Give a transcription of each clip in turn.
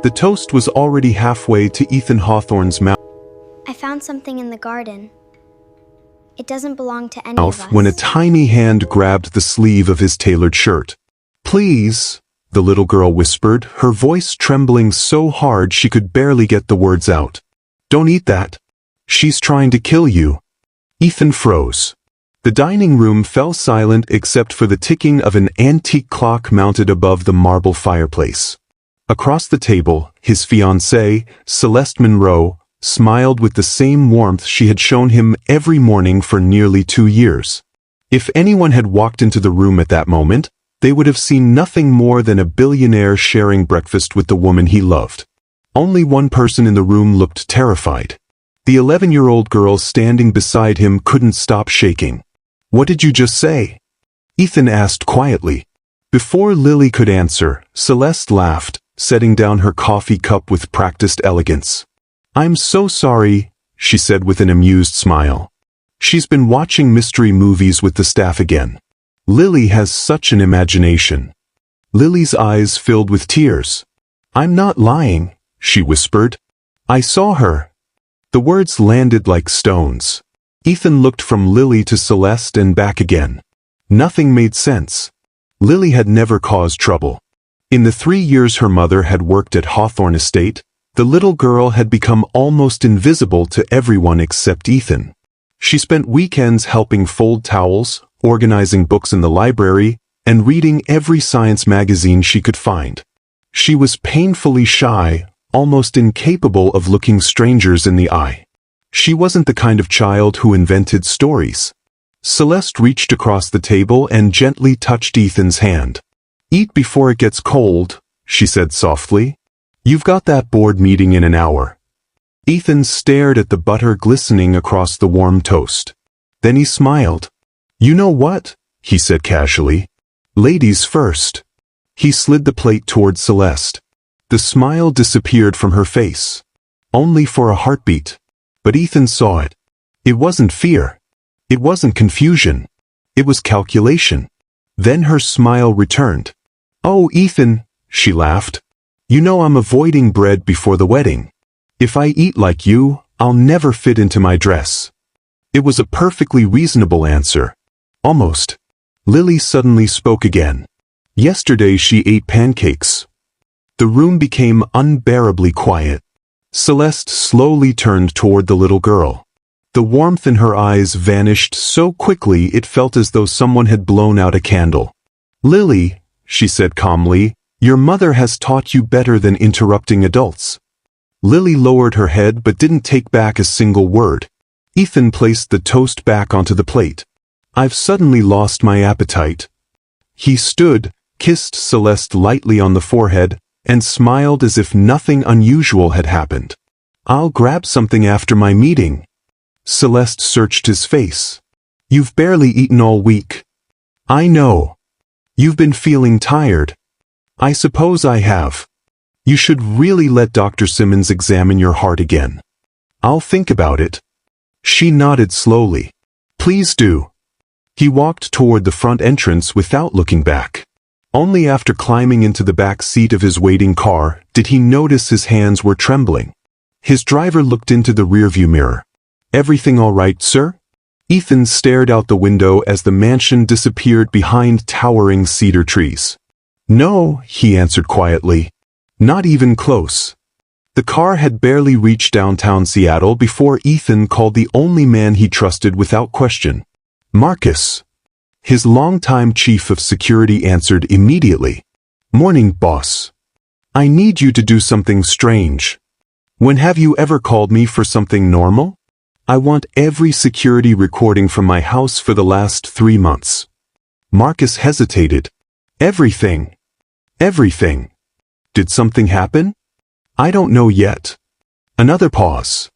The toast was already halfway to Ethan Hawthorne's I found something in the garden. It doesn't belong to any of mouth us. when a tiny hand grabbed the sleeve of his tailored shirt. "Please," the little girl whispered, her voice trembling so hard she could barely get the words out. "Don't eat that. She's trying to kill you." Ethan froze. The dining room fell silent except for the ticking of an antique clock mounted above the marble fireplace. Across the table, his fiancée, Celeste Monroe, smiled with the same warmth she had shown him every morning for nearly 2 years. If anyone had walked into the room at that moment, they would have seen nothing more than a billionaire sharing breakfast with the woman he loved. Only one person in the room looked terrified. The 11-year-old girl standing beside him couldn't stop shaking. "What did you just say?" Ethan asked quietly. Before Lily could answer, Celeste laughed, setting down her coffee cup with practiced elegance. "I'm so sorry," she said with an amused smile. She's been watching mystery movies with the staff again. Lily has such an imagination. Lily's eyes filled with tears. "I'm not lying," she whispered. "I saw her." The words landed like stones. Ethan looked from Lily to Celeste and back again. Nothing made sense. Lily had never caused trouble. In the 3 years her mother had worked at Hawthorne Estate, the little girl had become almost invisible to everyone except Ethan. She spent weekends helping fold towels, organizing books in the library, and reading every science magazine she could find. She was painfully shy, almost incapable of looking strangers in the eye. She wasn't the kind of child who invented stories. Celeste reached across the table and gently touched Ethan's hand. "Eat before it gets cold," she said softly. "You've got that board meeting in an hour." Ethan stared at the butter glistening across the warm toast. Then he smiled. "You know what?" he said casually. "Ladies first." He slid the plate toward Celeste. The smile disappeared from her face. Only for a heartbeat. But Ethan saw it. It wasn't fear. It wasn't confusion. It was calculation. Then her smile returned. "Oh, Ethan," she laughed. "You know I'm avoiding bread before the wedding. If I eat like you, I'll never fit into my dress." It was a perfectly reasonable answer. Almost. Lily suddenly spoke again. Yesterday she ate pancakes. The room became unbearably quiet. Celeste slowly turned toward the little girl. The warmth in her eyes vanished so quickly it felt as though someone had blown out a candle. "Lily," she said calmly, "your mother has taught you better than interrupting adults." Lily lowered her head but didn't take back a single word. Ethan placed the toast back onto the plate. "I've suddenly lost my appetite." He stood, kissed Celeste lightly on the forehead, and smiled as if nothing unusual had happened. "I'll grab something after my meeting." Celeste searched his face. "You've barely eaten all week." "I know. You've been feeling tired." "I suppose I have. You should really let Dr. Simmons examine your heart again." "I'll think about it." She nodded slowly. "Please do." He walked toward the front entrance without looking back. Only after climbing into the back seat of his waiting car did he notice his hands were trembling. His driver looked into the rearview mirror. "Everything all right, sir?" Ethan stared out the window as the mansion disappeared behind towering cedar trees. "No," he answered quietly. "Not even close." The car had barely reached downtown Seattle before Ethan called the only man he trusted without question. "Marcus." His longtime chief of security answered immediately. "Morning, boss. I need you to do something strange." "When have you ever called me for something normal?" "I want every security recording from my house for the last 3 months." Marcus hesitated. "Everything. Everything. Did something happen?" "I don't know yet." Another pause.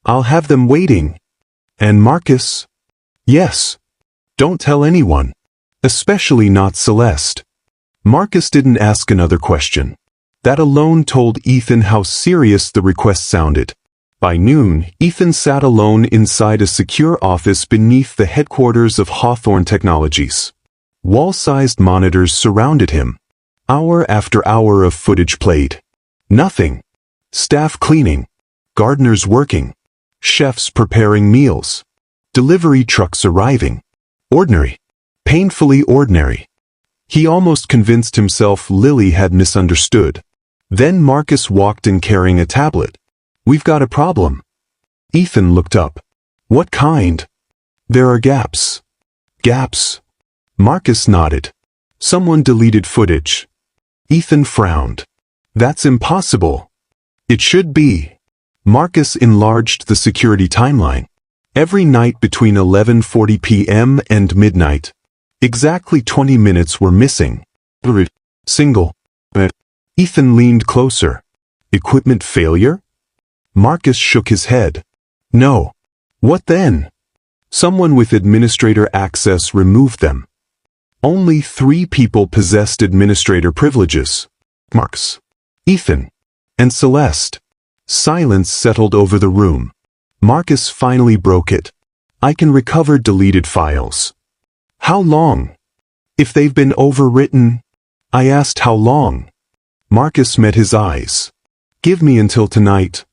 "I'll have them waiting." "And Marcus?" "Yes. Don't tell anyone. Especially not Celeste." Marcus didn't ask another question. That alone told Ethan how serious the request sounded. By noon, Ethan sat alone inside a secure office beneath the headquarters of Hawthorne Technologies. Wall-sized monitors surrounded him. Hour after hour of footage played. Nothing. Staff cleaning. Gardeners working. Chefs preparing meals. Delivery trucks arriving. Ordinary. Painfully ordinary. He almost convinced himself Lily had misunderstood. Then Marcus walked in carrying a tablet. "We've got a problem." Ethan looked up. "What kind?" "There are gaps." "Gaps?" Marcus nodded. "Someone deleted footage." Ethan frowned. "That's impossible." "It should be." Marcus enlarged the security timeline. Every night between 11:40 p.m. and midnight. Exactly 20 minutes were missing. Single. Ethan leaned closer. "Equipment failure?" Marcus shook his head. "No." "What then?" "Someone with administrator access removed them." Only 3 people possessed administrator privileges. Marcus, Ethan, and Celeste. Silence settled over the room. Marcus finally broke it. "I can recover deleted files." "How long?" "If they've been overwritten." I asked how long. Marcus met his eyes. "Give me until tonight."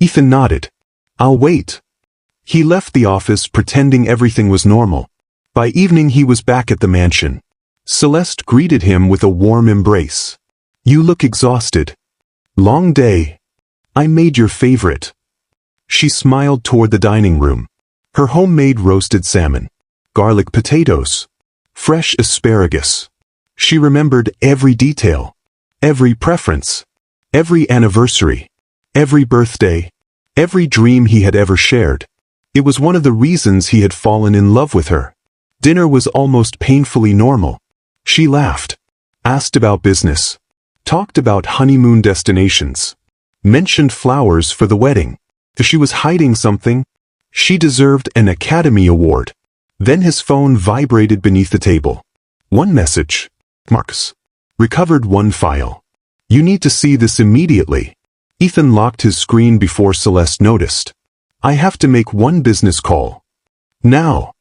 Ethan nodded. "I'll wait." He left the office pretending everything was normal. By evening he was back at the mansion. Celeste greeted him with a warm embrace. "You look exhausted." "Long day." "I made your favorite." She smiled toward the dining room. Her homemade roasted salmon. Garlic potatoes. Fresh asparagus. She remembered every detail. Every preference. Every anniversary. Every birthday. Every dream he had ever shared. It was one of the reasons he had fallen in love with her. Dinner was almost painfully normal. She laughed. Asked about business. Talked about honeymoon destinations. Mentioned flowers for the wedding. If she was hiding something, she deserved an Academy Award. Then his phone vibrated beneath the table. One message. Marcus. Recovered one file. You need to see this immediately. Ethan locked his screen before Celeste noticed. I have to make one business call. Now.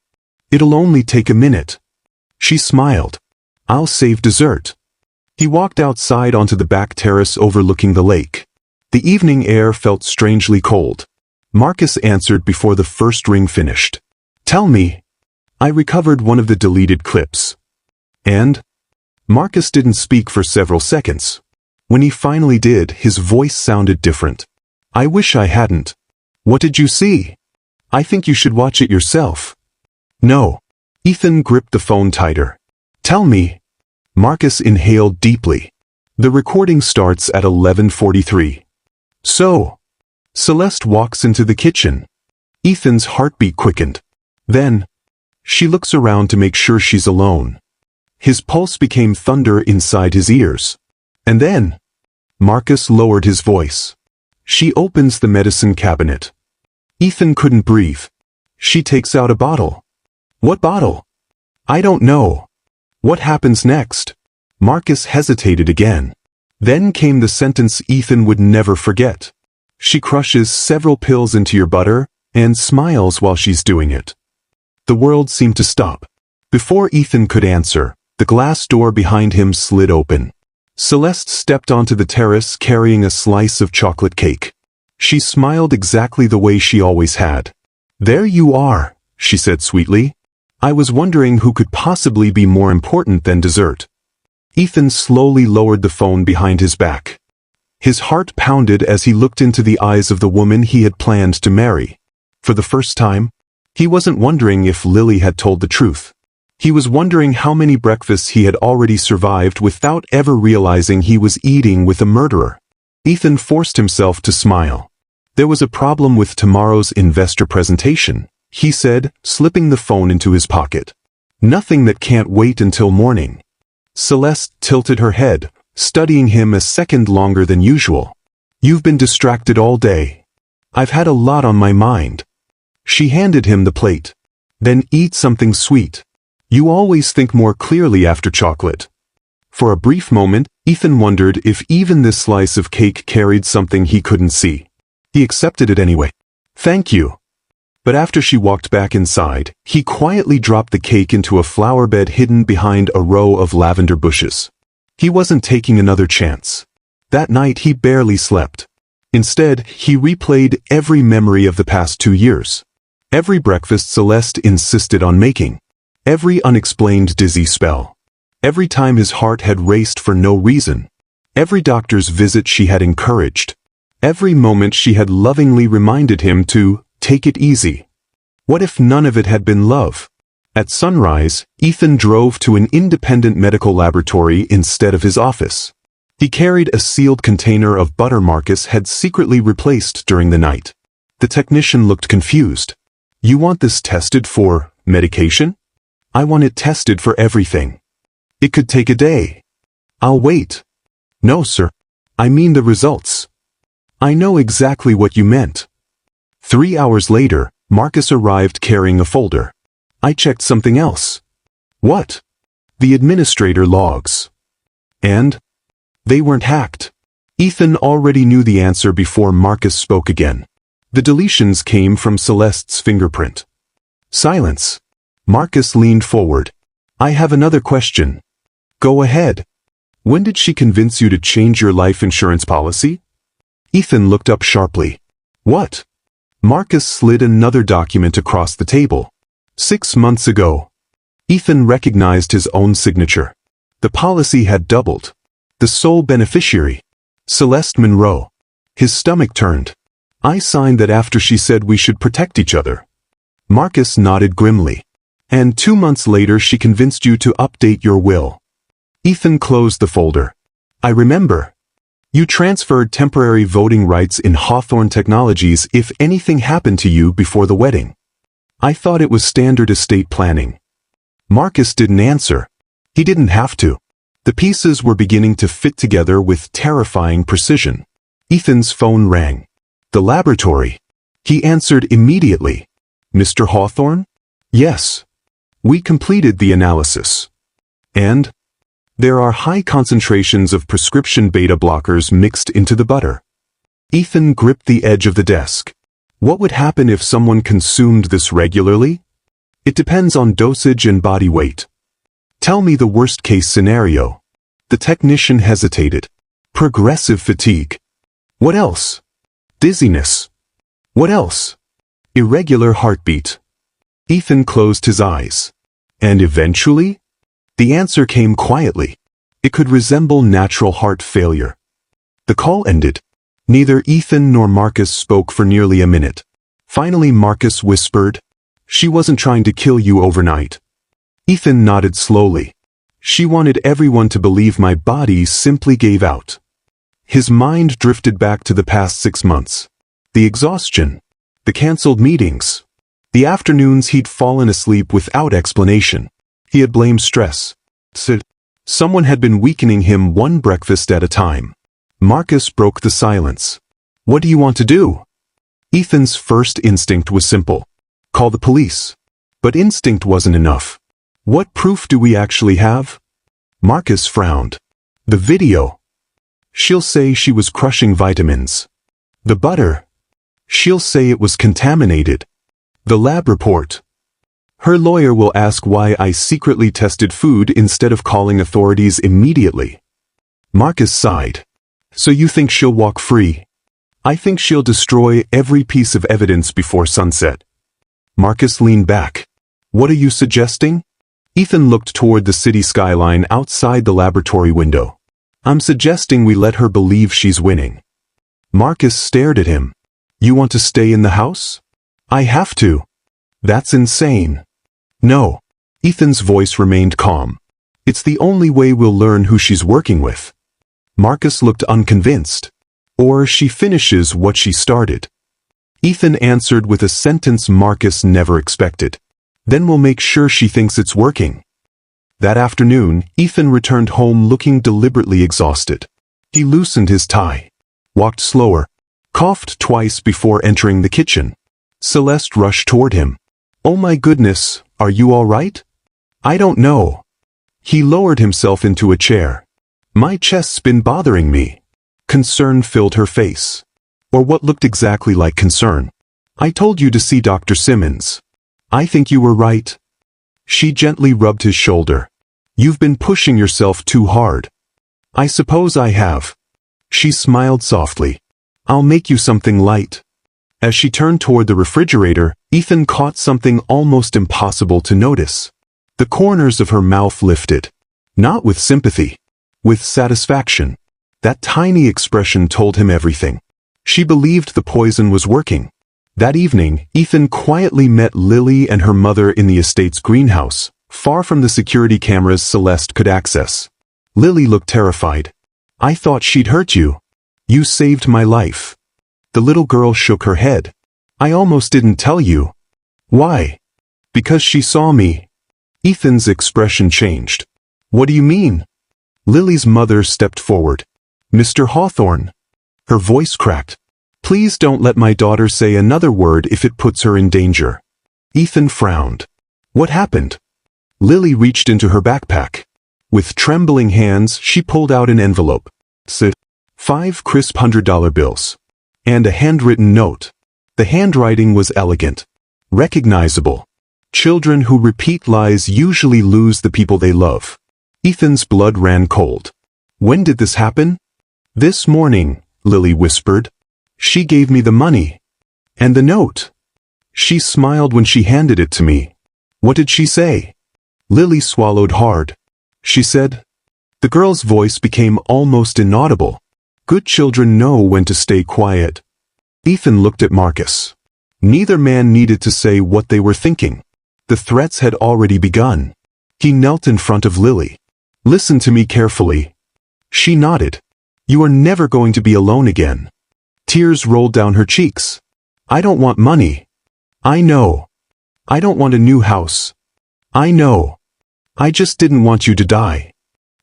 It'll only take a minute. She smiled. I'll save dessert. He walked outside onto the back terrace overlooking the lake. The evening air felt strangely cold. Marcus answered before the first ring finished. Tell me. I recovered one of the deleted clips. And? Marcus didn't speak for several seconds. When he finally did, his voice sounded different. I wish I hadn't. What did you see? I think you should watch it yourself. No. Ethan gripped the phone tighter. Tell me. Marcus inhaled deeply. The recording starts at 11:43. So. Celeste walks into the kitchen. Ethan's heartbeat quickened. Then. She looks around to make sure she's alone. His pulse became thunder inside his ears. And then. Marcus lowered his voice. She opens the medicine cabinet. Ethan couldn't breathe. She takes out a bottle. What bottle? I don't know. What happens next? Marcus hesitated again. Then came the sentence Ethan would never forget. She crushes several pills into your butter, and smiles while she's doing it. The world seemed to stop. Before Ethan could answer, the glass door behind him slid open. Celeste stepped onto the terrace carrying a slice of chocolate cake. She smiled exactly the way she always had. There you are, she said sweetly. I was wondering who could possibly be more important than dessert. Ethan slowly lowered the phone behind his back. His heart pounded as he looked into the eyes of the woman he had planned to marry. For the first time, he wasn't wondering if Lily had told the truth. He was wondering how many breakfasts he had already survived without ever realizing he was eating with a murderer. Ethan forced himself to smile. There was a problem with tomorrow's investor presentation, he said, slipping the phone into his pocket. Nothing that can't wait until morning. Celeste tilted her head, studying him a second longer than usual. You've been distracted all day. I've had a lot on my mind. She handed him the plate. Then eat something sweet. You always think more clearly after chocolate. For a brief moment, Ethan wondered if even this slice of cake carried something he couldn't see. He accepted it anyway. Thank you. But after she walked back inside, he quietly dropped the cake into a flower bed hidden behind a row of lavender bushes. He wasn't taking another chance. That night he barely slept. Instead, he replayed every memory of the past 2 years. Every breakfast Celeste insisted on making. Every unexplained dizzy spell. Every time his heart had raced for no reason. Every doctor's visit she had encouraged. Every moment she had lovingly reminded him to take it easy. What if none of it had been love? At sunrise, Ethan drove to an independent medical laboratory instead of his office. He carried a sealed container of butter Marcus had secretly replaced during the night. The technician looked confused. You want this tested for medication? I want it tested for everything. It could take a day. I'll wait. No, sir. I mean the results. I know exactly what you meant. 3 hours later, Marcus arrived carrying a folder. I checked something else. What? The administrator logs. And? They weren't hacked. Ethan already knew the answer before Marcus spoke again. The deletions came from Celeste's fingerprint. Silence. Marcus leaned forward. I have another question. Go ahead. When did she convince you to change your life insurance policy? Ethan looked up sharply. What? Marcus slid another document across the table. 6 months ago. Ethan recognized his own signature. The policy had doubled. The sole beneficiary. Celeste Monroe. His stomach turned. I signed that after she said we should protect each other. Marcus nodded grimly. And 2 months later she convinced you to update your will. Ethan closed the folder. I remember. You transferred temporary voting rights in Hawthorne Technologies if anything happened to you before the wedding. I thought it was standard estate planning. Marcus didn't answer. He didn't have to. The pieces were beginning to fit together with terrifying precision. Ethan's phone rang. The laboratory. He answered immediately. Mr. Hawthorne? Yes. We completed the analysis. And? There are high concentrations of prescription beta blockers mixed into the butter. Ethan gripped the edge of the desk. What would happen if someone consumed this regularly? It depends on dosage and body weight. Tell me the worst-case scenario. The technician hesitated. Progressive fatigue. What else? Dizziness. What else? Irregular heartbeat. Ethan closed his eyes. And eventually? The answer came quietly. It could resemble natural heart failure. The call ended. Neither Ethan nor Marcus spoke for nearly a minute. Finally Marcus whispered, She wasn't trying to kill you overnight. Ethan nodded slowly. She wanted everyone to believe my body simply gave out. His mind drifted back to the past 6 months. The exhaustion. The canceled meetings. The afternoons he'd fallen asleep without explanation. He had blamed stress. Someone had been weakening him one breakfast at a time. Marcus broke the silence. What do you want to do? Ethan's first instinct was simple. Call the police. But instinct wasn't enough. What proof do we actually have? Marcus frowned. The video. She'll say she was crushing vitamins. The butter. She'll say it was contaminated. The lab report. Her lawyer will ask why I secretly tested food instead of calling authorities immediately. Marcus sighed. So you think she'll walk free? I think she'll destroy every piece of evidence before sunset. Marcus leaned back. What are you suggesting? Ethan looked toward the city skyline outside the laboratory window. I'm suggesting we let her believe she's winning. Marcus stared at him. You want to stay in the house? I have to. That's insane. No. Ethan's voice remained calm. It's the only way we'll learn who she's working with. Marcus looked unconvinced. Or she finishes what she started. Ethan answered with a sentence Marcus never expected. Then we'll make sure she thinks it's working. That afternoon, Ethan returned home looking deliberately exhausted. He loosened his tie, walked slower, coughed twice before entering the kitchen. Celeste rushed toward him. Oh my goodness, are you all right? I don't know. He lowered himself into a chair. My chest's been bothering me. Concern filled her face. Or what looked exactly like concern. I told you to see Dr. Simmons. I think you were right. She gently rubbed his shoulder. You've been pushing yourself too hard. I suppose I have. She smiled softly. I'll make you something light. As she turned toward the refrigerator, Ethan caught something almost impossible to notice. The corners of her mouth lifted. Not with sympathy. With satisfaction. That tiny expression told him everything. She believed the poison was working. That evening, Ethan quietly met Lily and her mother in the estate's greenhouse, far from the security cameras Celeste could access. Lily looked terrified. I thought she'd hurt you. You saved my life. The little girl shook her head. I almost didn't tell you. Why? Because she saw me. Ethan's expression changed. What do you mean? Lily's mother stepped forward. Mr. Hawthorne. Her voice cracked. Please don't let my daughter say another word if it puts her in danger. Ethan frowned. What happened? Lily reached into her backpack. With trembling hands, she pulled out an envelope. 5 crisp $100 bills. And a handwritten note. The handwriting was elegant. Recognizable. Children who repeat lies usually lose the people they love. Ethan's blood ran cold. When did this happen? This morning, Lily whispered. She gave me the money. And the note. She smiled when she handed it to me. What did she say? Lily swallowed hard. She said. The girl's voice became almost inaudible. Good children know when to stay quiet. Ethan looked at Marcus. Neither man needed to say what they were thinking. The threats had already begun. He knelt in front of Lily. Listen to me carefully. She nodded. You are never going to be alone again. Tears rolled down her cheeks. I don't want money. I know. I don't want a new house. I know. I just didn't want you to die.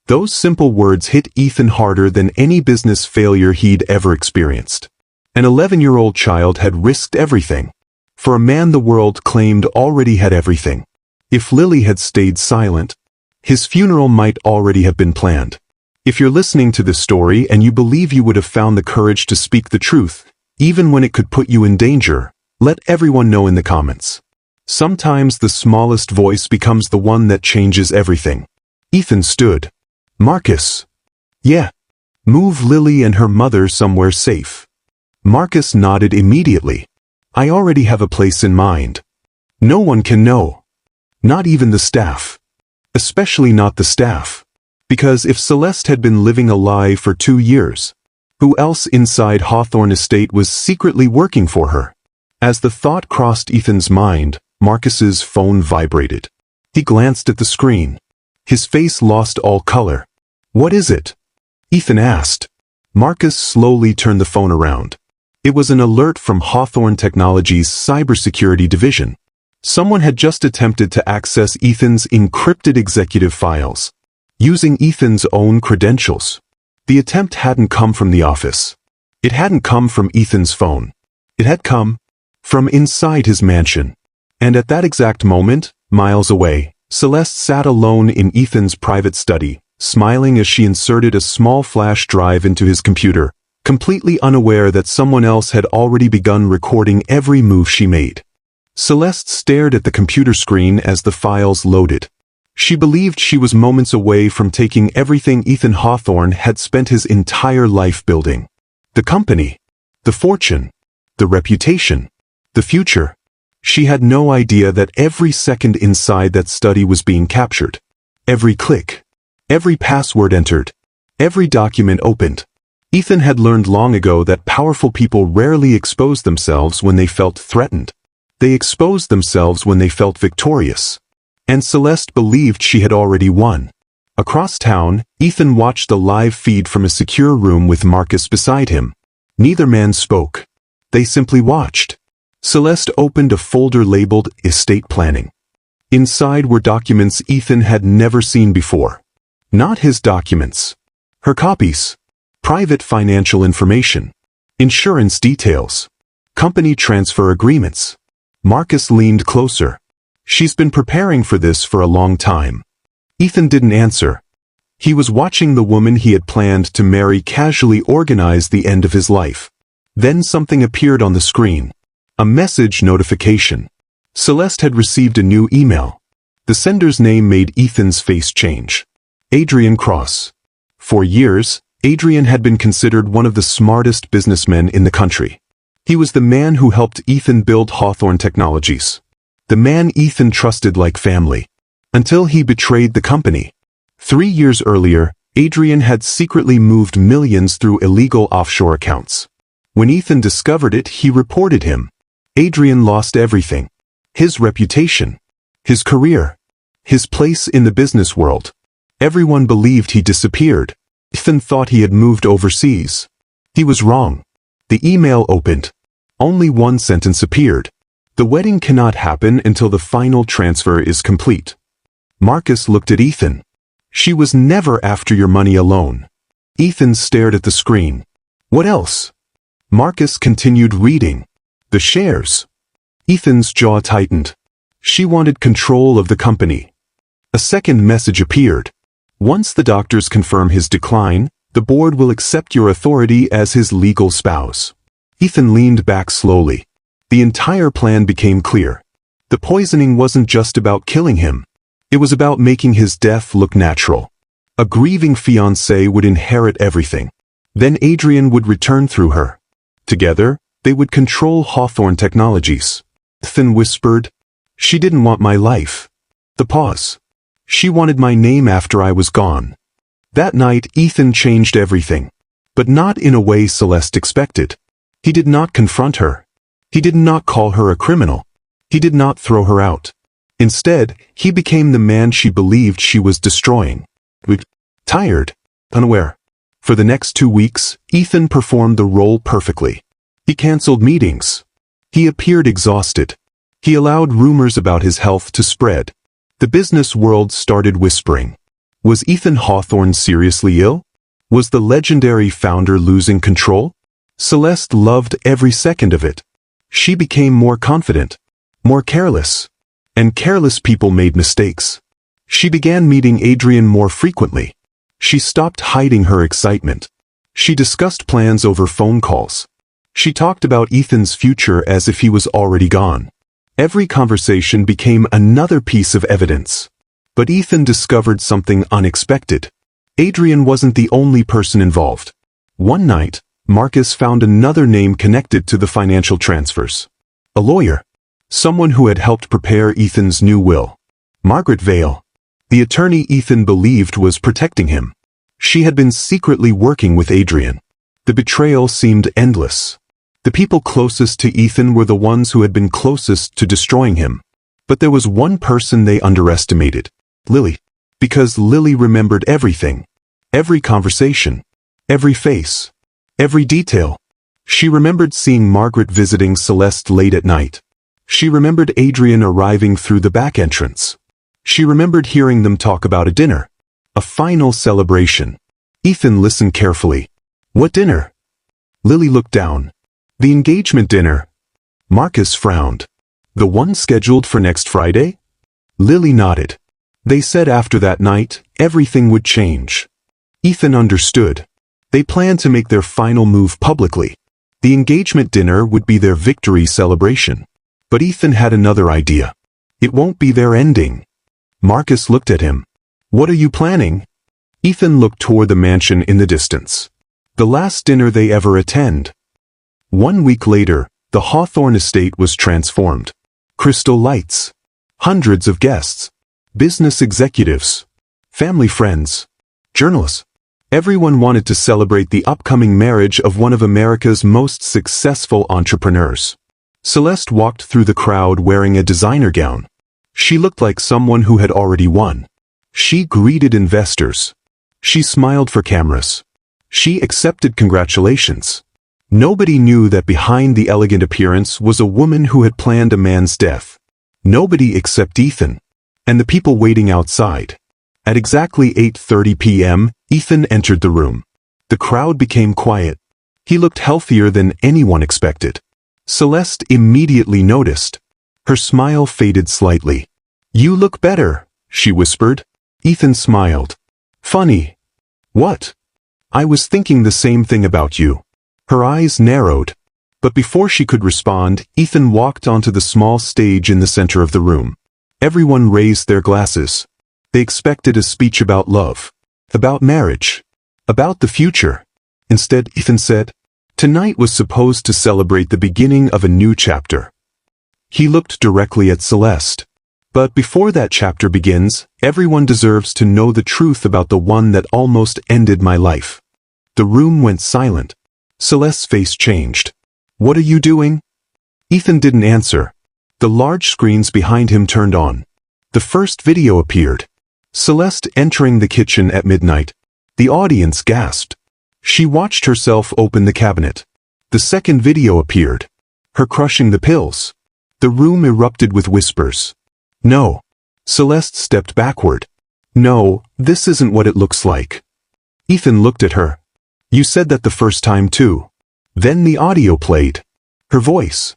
Those simple words hit Ethan harder than any business failure he'd ever experienced. An 11-year-old child had risked everything. For a man the world claimed already had everything. If Lily had stayed silent, his funeral might already have been planned. If you're listening to this story and you believe you would have found the courage to speak the truth, even when it could put you in danger, let everyone know in the comments. Sometimes the smallest voice becomes the one that changes everything. Ethan stood. Marcus. Yeah. Move Lily and her mother somewhere safe. Marcus nodded immediately. I already have a place in mind. No one can know. Not even the staff. Especially not the staff. Because if Celeste had been living a lie for 2 years, who else inside Hawthorne Estate was secretly working for her? As the thought crossed Ethan's mind, Marcus's phone vibrated. He glanced at the screen. His face lost all color. What is it? Ethan asked. Marcus slowly turned the phone around. It was an alert from Hawthorne Technologies' cybersecurity division. Someone had just attempted to access Ethan's encrypted executive files, using Ethan's own credentials. The attempt hadn't come from the office. It hadn't come from Ethan's phone. It had come from inside his mansion. And at that exact moment, miles away, Celeste sat alone in Ethan's private study, smiling as she inserted a small flash drive into his computer, completely unaware that someone else had already begun recording every move she made. Celeste stared at the computer screen as the files loaded. She believed she was moments away from taking everything Ethan Hawthorne had spent his entire life building. The company, the fortune, the reputation, the future. She had no idea that every second inside that study was being captured. Every click, every password entered, every document opened. Ethan had learned long ago that powerful people rarely expose themselves when they felt threatened. They exposed themselves when they felt victorious. And Celeste believed she had already won. Across town, Ethan watched a live feed from a secure room with Marcus beside him. Neither man spoke. They simply watched. Celeste opened a folder labeled Estate Planning. Inside were documents Ethan had never seen before. Not his documents. Her copies. Private financial information. Insurance details. Company transfer agreements. Marcus leaned closer. She's been preparing for this for a long time. Ethan didn't answer. He was watching the woman he had planned to marry casually organize the end of his life. Then something appeared on the screen. A message notification. Celeste had received a new email. The sender's name made Ethan's face change. Adrian Cross. For years, Adrian had been considered one of the smartest businessmen in the country. He was the man who helped Ethan build Hawthorne Technologies. The man Ethan trusted like family. Until he betrayed the company. 3 years earlier, Adrian had secretly moved millions through illegal offshore accounts. When Ethan discovered it, he reported him. Adrian lost everything. His reputation. His career. His place in the business world. Everyone believed he disappeared. Ethan thought he had moved overseas. He was wrong. The email opened. Only one sentence appeared. The wedding cannot happen until the final transfer is complete. Marcus looked at Ethan. She was never after your money alone. Ethan stared at the screen. What else? Marcus continued reading. The shares. Ethan's jaw tightened. She wanted control of the company. A second message appeared. Once the doctors confirm his decline, the board will accept your authority as his legal spouse. Ethan leaned back slowly. The entire plan became clear. The poisoning wasn't just about killing him. It was about making his death look natural. A grieving fiancée would inherit everything. Then Adrian would return through her. Together, they would control Hawthorne Technologies. Ethan whispered, "She didn't want my life." The pause. "She wanted my name after I was gone." That night, Ethan changed everything. But not in a way Celeste expected. He did not confront her. He did not call her a criminal. He did not throw her out. Instead, he became the man she believed she was destroying. Tired, unaware. For the next 2 weeks, Ethan performed the role perfectly. He canceled meetings. He appeared exhausted. He allowed rumors about his health to spread. The business world started whispering. Was Ethan Hawthorne seriously ill? Was the legendary founder losing control? Celeste loved every second of it. She became more confident, more careless. And careless people made mistakes. She began meeting Adrian more frequently. She stopped hiding her excitement. She discussed plans over phone calls. She talked about Ethan's future as if he was already gone. Every conversation became another piece of evidence. But Ethan discovered something unexpected. Adrian wasn't the only person involved. One night, Marcus found another name connected to the financial transfers. A lawyer. Someone who had helped prepare Ethan's new will. Margaret Vale. The attorney Ethan believed was protecting him. She had been secretly working with Adrian. The betrayal seemed endless. The people closest to Ethan were the ones who had been closest to destroying him. But there was one person they underestimated. Lily. Because Lily remembered everything. Every conversation. Every face. Every detail. She remembered seeing Margaret visiting Celeste late at night. She remembered Adrian arriving through the back entrance. She remembered hearing them talk about a dinner. A final celebration. Ethan listened carefully. What dinner? Lily looked down. The engagement dinner. Marcus frowned. The one scheduled for next Friday? Lily nodded. They said after that night, everything would change. Ethan understood. They planned to make their final move publicly. The engagement dinner would be their victory celebration. But Ethan had another idea. It won't be their ending. Marcus looked at him. What are you planning? Ethan looked toward the mansion in the distance. The last dinner they ever attend. 1 week later, the Hawthorne estate was transformed. Crystal lights. Hundreds of guests. Business executives. Family friends. Journalists. Everyone wanted to celebrate the upcoming marriage of one of America's most successful entrepreneurs. Celeste walked through the crowd wearing a designer gown. She looked like someone who had already won. She greeted investors. She smiled for cameras. She accepted congratulations. Nobody knew that behind the elegant appearance was a woman who had planned a man's death. Nobody except Ethan. And the people waiting outside. At exactly 8:30 p.m., Ethan entered the room. The crowd became quiet. He looked healthier than anyone expected. Celeste immediately noticed. Her smile faded slightly. You look better, she whispered. Ethan smiled. Funny. What? I was thinking the same thing about you. Her eyes narrowed. But before she could respond, Ethan walked onto the small stage in the center of the room. Everyone raised their glasses. They expected a speech about love. About marriage. About the future. Instead, Ethan said, tonight was supposed to celebrate the beginning of a new chapter. He looked directly at Celeste. But before that chapter begins, everyone deserves to know the truth about the one that almost ended my life. The room went silent. Celeste's face changed. What are you doing? Ethan didn't answer. The large screens behind him turned on. The first video appeared. Celeste entering the kitchen at midnight. The audience gasped. She watched herself open the cabinet. The second video appeared. Her crushing the pills. The room erupted with whispers. No. Celeste stepped backward. No, this isn't what it looks like. Ethan looked at her. You said that the first time too. Then the audio played. Her voice.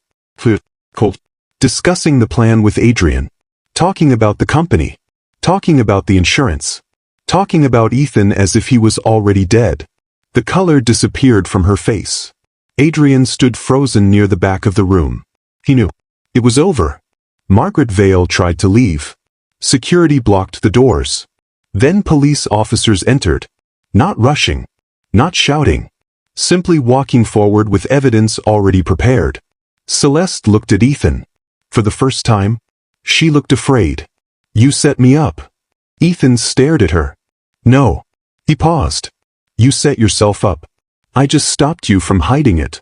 Cold. Discussing the plan with Adrian. Talking about the company. Talking about the insurance. Talking about Ethan as if he was already dead. The color disappeared from her face. Adrian stood frozen near the back of the room. He knew. It was over. Margaret Vale tried to leave. Security blocked the doors. Then police officers entered. Not rushing. Not shouting. Simply walking forward with evidence already prepared. Celeste looked at Ethan. For the first time, she looked afraid. You set me up. Ethan stared at her. No. He paused. You set yourself up. I just stopped you from hiding it.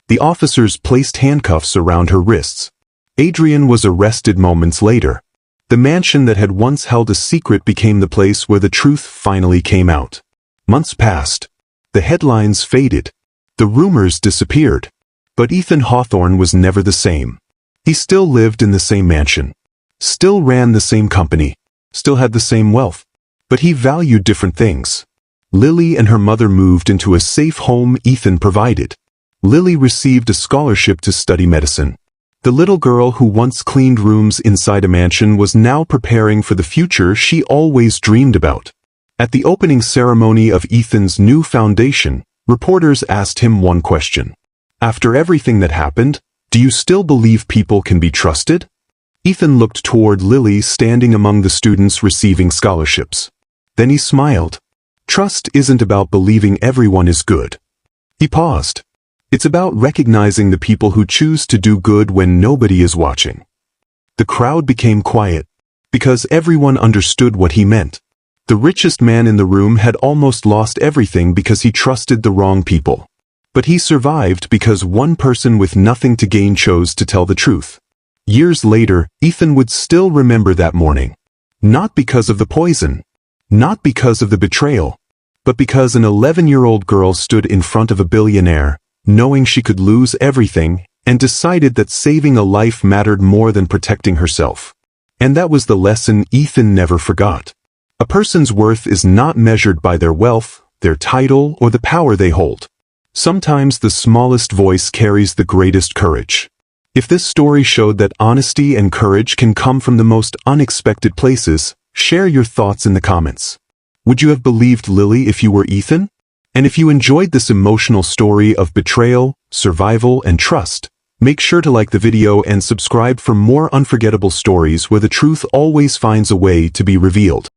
The officers placed handcuffs around her wrists. Adrian was arrested moments later. The mansion that had once held a secret became the place where the truth finally came out. Months passed. The headlines faded. The rumors disappeared. But Ethan Hawthorne was never the same. He still lived in the same mansion. Still ran the same company. Still had the same wealth. But he valued different things. Lily and her mother moved into a safe home Ethan provided. Lily received a scholarship to study medicine. The little girl who once cleaned rooms inside a mansion was now preparing for the future she always dreamed about. At the opening ceremony of Ethan's new foundation, reporters asked him one question. After everything that happened, do you still believe people can be trusted? Ethan looked toward Lily standing among the students receiving scholarships. Then he smiled. Trust isn't about believing everyone is good. He paused. It's about recognizing the people who choose to do good when nobody is watching. The crowd became quiet, because everyone understood what he meant. The richest man in the room had almost lost everything because he trusted the wrong people. But he survived because one person with nothing to gain chose to tell the truth. Years later, Ethan would still remember that morning. Not because of the poison. Not because of the betrayal. But because an 11-year-old girl stood in front of a billionaire, knowing she could lose everything, and decided that saving a life mattered more than protecting herself. And that was the lesson Ethan never forgot. A person's worth is not measured by their wealth, their title, or the power they hold. Sometimes the smallest voice carries the greatest courage. If this story showed that honesty and courage can come from the most unexpected places, share your thoughts in the comments. Would you have believed Lily if you were Ethan? And if you enjoyed this emotional story of betrayal, survival, and trust, make sure to like the video and subscribe for more unforgettable stories where the truth always finds a way to be revealed.